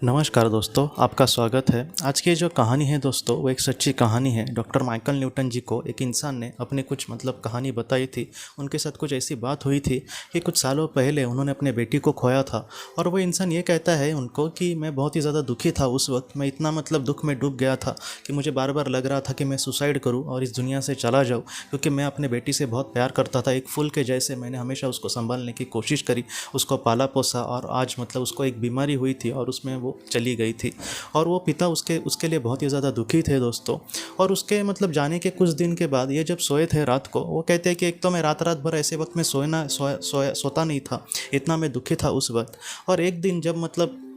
नमस्कार दोस्तों, आपका स्वागत है। आज की जो कहानी है दोस्तों, वो एक सच्ची कहानी है। डॉक्टर माइकल न्यूटन जी को एक इंसान ने अपनी कुछ कहानी बताई थी। उनके साथ कुछ ऐसी बात हुई थी कि कुछ सालों पहले उन्होंने अपने बेटी को खोया था। और वो इंसान ये कहता है उनको कि मैं बहुत ही ज़्यादा दुखी था उस वक्त। मैं इतना दुख में डूब गया था कि मुझे बार बार लग रहा था कि मैं सुसाइड करूँ और इस दुनिया से चला जाऊँ, क्योंकि मैं अपने बेटी से बहुत प्यार करता था। एक फूल के जैसे मैंने हमेशा उसको संभालने की कोशिश करी, उसको पाला पोसा, और आज उसको एक बीमारी हुई थी और उसमें वो चली गई थी। और वो पिता उसके लिए बहुत ही ज़्यादा दुखी थे दोस्तों। और उसके जाने के कुछ दिन के बाद ये जब सोए थे रात को, वो कहते हैं कि एक तो मैं रात रात भर ऐसे वक्त में सोता नहीं था, इतना मैं दुखी था उस वक्त। और एक दिन जब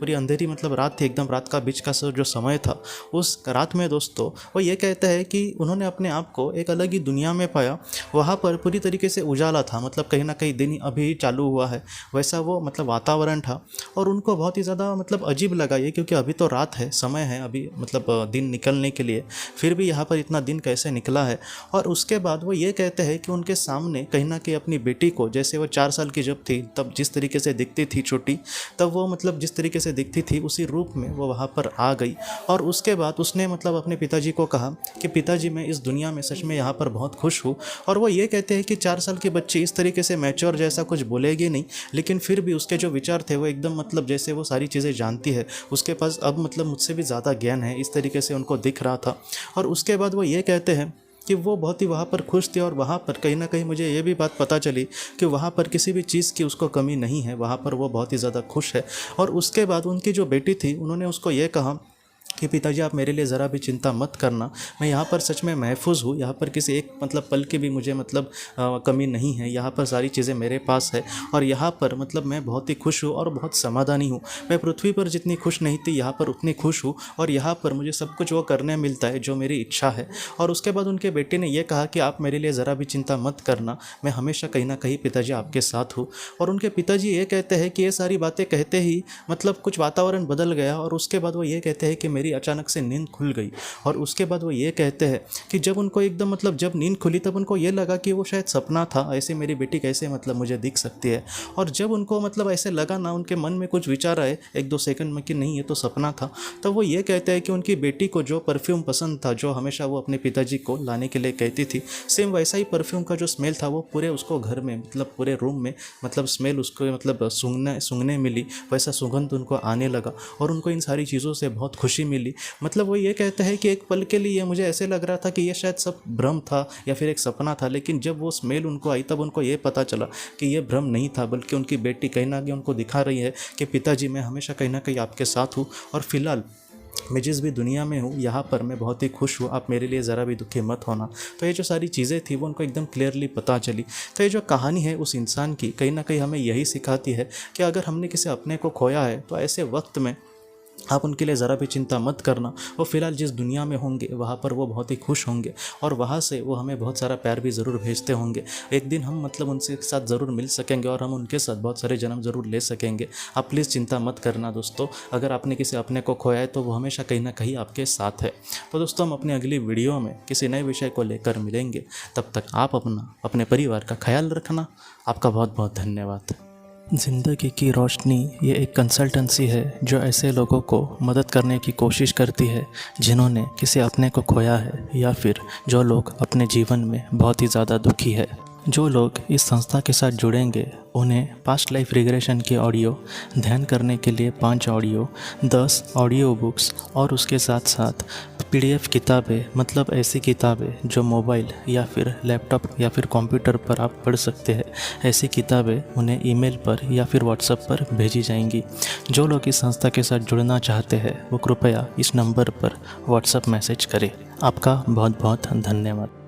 पूरी अंधेरी रात थी, एकदम रात का बीच का जो समय था, उस रात में दोस्तों वो ये कहता है कि उन्होंने अपने आप को एक अलग ही दुनिया में पाया। वहाँ पर पूरी तरीके से उजाला था, कहीं ना कहीं दिन अभी चालू हुआ है वैसा वो वातावरण था। और उनको बहुत ही ज़्यादा अजीब लगा ये, क्योंकि अभी तो रात है, समय है अभी दिन निकलने के लिए, फिर भी यहाँ पर इतना दिन कैसे निकला है। और उसके बाद वो ये कहते हैं कि उनके सामने कहीं ना कहीं अपनी बेटी को, जैसे वो 4 साल की जब थी तब जिस तरीके से दिखती थी छोटी, तब वो जिस तरीके से दिखती थी उसी रूप में वो वहाँ पर आ गई। और उसके बाद उसने अपने पिताजी को कहा कि पिताजी, मैं इस दुनिया में सच में यहाँ पर बहुत खुश हूँ। और वो ये कहते हैं कि 4 साल की बच्ची इस तरीके से मैच्योर जैसा कुछ बोलेगी नहीं, लेकिन फिर भी उसके जो विचार थे वो एकदम जैसे वो सारी चीज़ें जानती है, उसके पास अब मुझसे भी ज़्यादा ज्ञान है, इस तरीके से उनको दिख रहा था। और उसके बाद वो ये कहते हैं कि वो बहुत ही वहाँ पर खुश थे। और वहाँ पर कहीं ना कहीं मुझे ये भी बात पता चली कि वहाँ पर किसी भी चीज़ की उसको कमी नहीं है, वहाँ पर वो बहुत ही ज़्यादा खुश है। और उसके बाद उनकी जो बेटी थी, उन्होंने उसको ये कहा कि पिताजी, आप मेरे लिए ज़रा भी चिंता मत करना, मैं यहाँ पर सच में महफूज हूँ, यहाँ पर किसी एक पल की भी मुझे कमी नहीं है, यहाँ पर सारी चीज़ें मेरे पास है। और यहाँ पर मैं बहुत ही खुश हूँ और बहुत समाधानी हूँ। मैं पृथ्वी पर जितनी खुश नहीं थी, यहाँ पर उतनी खुश हूँ, और यहाँ पर मुझे सब कुछ वो करने मिलता है जो मेरी इच्छा है। और उसके बाद उनके बेटे ने यह कहा कि आप मेरे लिए ज़रा भी चिंता मत करना, मैं हमेशा कहीं ना कहीं पिताजी आपके साथ हूँ। और उनके पिताजी ये कहते हैं कि ये सारी बातें कहते ही कुछ वातावरण बदल गया। और उसके बाद वो ये कहते हैं कि मेरी अचानक से नींद खुल गई। और उसके बाद वो ये कहते हैं कि जब उनको एकदम जब नींद खुली तब उनको ये लगा कि वो शायद सपना था, ऐसे मेरी बेटी कैसे मुझे दिख सकती है। और जब उनको ऐसे लगा ना, उनके मन में कुछ विचार आए 1-2 सेकंड में कि नहीं ये तो सपना था, तब वो ये कहते हैं कि उनकी बेटी को जो परफ्यूम पसंद था, जो हमेशा वो अपने पिताजी को लाने के लिए कहती थी, सेम वैसा ही परफ्यूम का जो स्मेल था वो पूरे उसको घर में पूरे रूम में स्मेल उसको सूंघने मिली, वैसा सुगंध उनको आने लगा। और उनको इन सारी चीज़ों से बहुत खुशी मिली। वो ये कहता है कि एक पल के लिए मुझे ऐसे लग रहा था कि ये शायद सब भ्रम था या फिर एक सपना था, लेकिन जब वो स्मेल उनको आई तब उनको ये पता चला कि ये भ्रम नहीं था, बल्कि उनकी बेटी कहीं ना कहीं उनको दिखा रही है कि पिताजी, मैं हमेशा कहीं ना कहीं आपके साथ हूँ, और फिलहाल मैं जिस भी दुनिया में हूँ यहाँ पर मैं बहुत ही खुश हूँ, आप मेरे लिए ज़रा भी दुखी मत होना। तो ये जो सारी चीज़ें थी वो उनको एकदम क्लियरली पता चली। तो ये जो कहानी है उस इंसान की, कहीं ना कहीं हमें यही सिखाती है कि अगर हमने किसी अपने को खोया है तो ऐसे वक्त में आप उनके लिए ज़रा भी चिंता मत करना। वो फ़िलहाल जिस दुनिया में होंगे वहाँ पर वो बहुत ही खुश होंगे, और वहाँ से वो हमें बहुत सारा प्यार भी ज़रूर भेजते होंगे। एक दिन हम उनसे साथ ज़रूर मिल सकेंगे और हम उनके साथ बहुत सारे जन्म ज़रूर ले सकेंगे। आप प्लीज़ चिंता मत करना दोस्तों, अगर आपने किसी अपने को खोया है तो वो हमेशा कहीं ना कहीं आपके साथ है। तो दोस्तों, हम अपनी अगली वीडियो में किसी नए विषय को लेकर मिलेंगे। तब तक आप अपने परिवार का ख्याल रखना। आपका बहुत बहुत धन्यवाद। ज़िंदगी की रोशनी ये एक कंसल्टेंसी है जो ऐसे लोगों को मदद करने की कोशिश करती है जिन्होंने किसी अपने को खोया है, या फिर जो लोग अपने जीवन में बहुत ही ज़्यादा दुखी है। जो लोग इस संस्था के साथ जुड़ेंगे उन्हें पास्ट लाइफ रिग्रेशन के ऑडियो, ध्यान करने के लिए 5 ऑडियो, 10 ऑडियो बुक्स, और उसके साथ साथ PDF किताबें, ऐसी किताबें जो मोबाइल या फिर लैपटॉप या फिर कंप्यूटर पर आप पढ़ सकते हैं, ऐसी किताबें उन्हें ईमेल पर या फिर व्हाट्सएप पर भेजी जाएंगी। जो लोग इस संस्था के साथ जुड़ना चाहते हैं वो कृपया इस नंबर पर व्हाट्सएप मैसेज करें। आपका बहुत बहुत धन्यवाद।